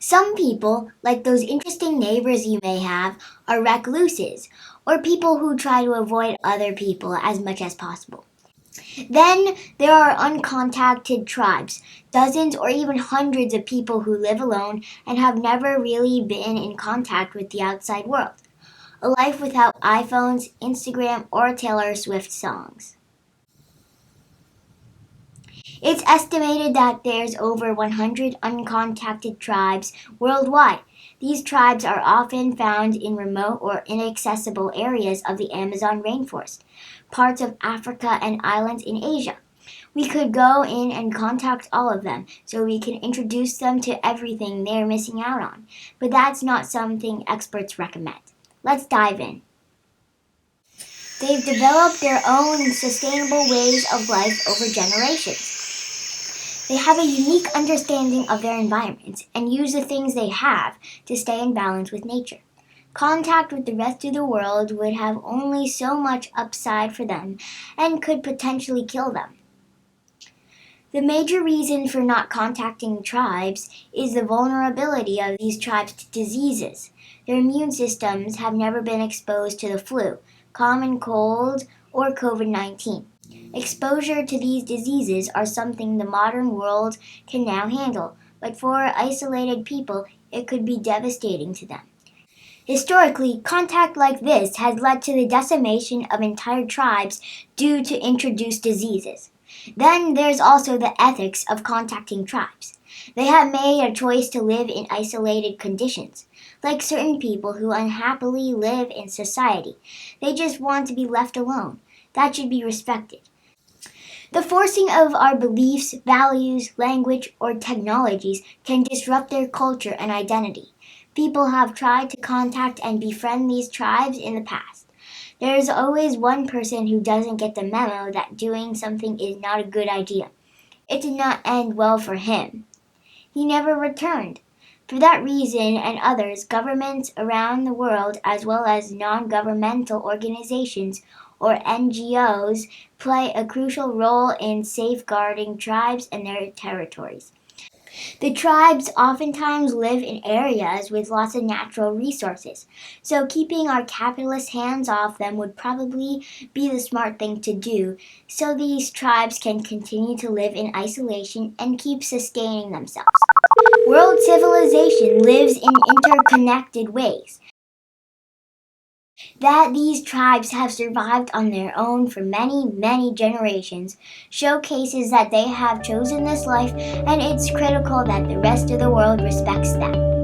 Some people, like those interesting neighbors you may have, are recluses, or people who try to avoid other people as much as possible. Then there are uncontacted tribes, dozens or even hundreds of people who live alone and have never really been in contact with the outside world. A life without iPhones, Instagram, or Taylor Swift songs. It's estimated that there's over 100 uncontacted tribes worldwide. These tribes are often found in remote or inaccessible areas of the Amazon rainforest, parts of Africa, and islands in Asia. We could go in and contact all of them so we can introduce them to everything they're missing out on. But that's not something experts recommend. Let's dive in. They've developed their own sustainable ways of life over generations. They have a unique understanding of their environments and use the things they have to stay in balance with nature. Contact with the rest of the world would have only so much upside for them and could potentially kill them. The major reason for not contacting tribes is the vulnerability of these tribes to diseases. Their immune systems have never been exposed to the flu, common cold, or COVID-19. Exposure to these diseases are something the modern world can now handle, but for isolated people, it could be devastating to them. Historically, contact like this has led to the decimation of entire tribes due to introduced diseases. Then there's also the ethics of contacting tribes. They have made a choice to live in isolated conditions, like certain people who unhappily live in society. They just want to be left alone. That should be respected. The forcing of our beliefs, values, language, or technologies can disrupt their culture and identity. People have tried to contact and befriend these tribes in the past. There is always one person who doesn't get the memo that doing something is not a good idea. It did not end well for him. He never returned. For that reason and others, governments around the world, as well as non-governmental organizations or NGOs, play a crucial role in safeguarding tribes and their territories. The tribes oftentimes live in areas with lots of natural resources, so keeping our capitalist hands off them would probably be the smart thing to do, so these tribes can continue to live in isolation and keep sustaining themselves. World civilization lives in interconnected ways. That these tribes have survived on their own for many, many generations showcases that they have chosen this life, and it's critical that the rest of the world respects that.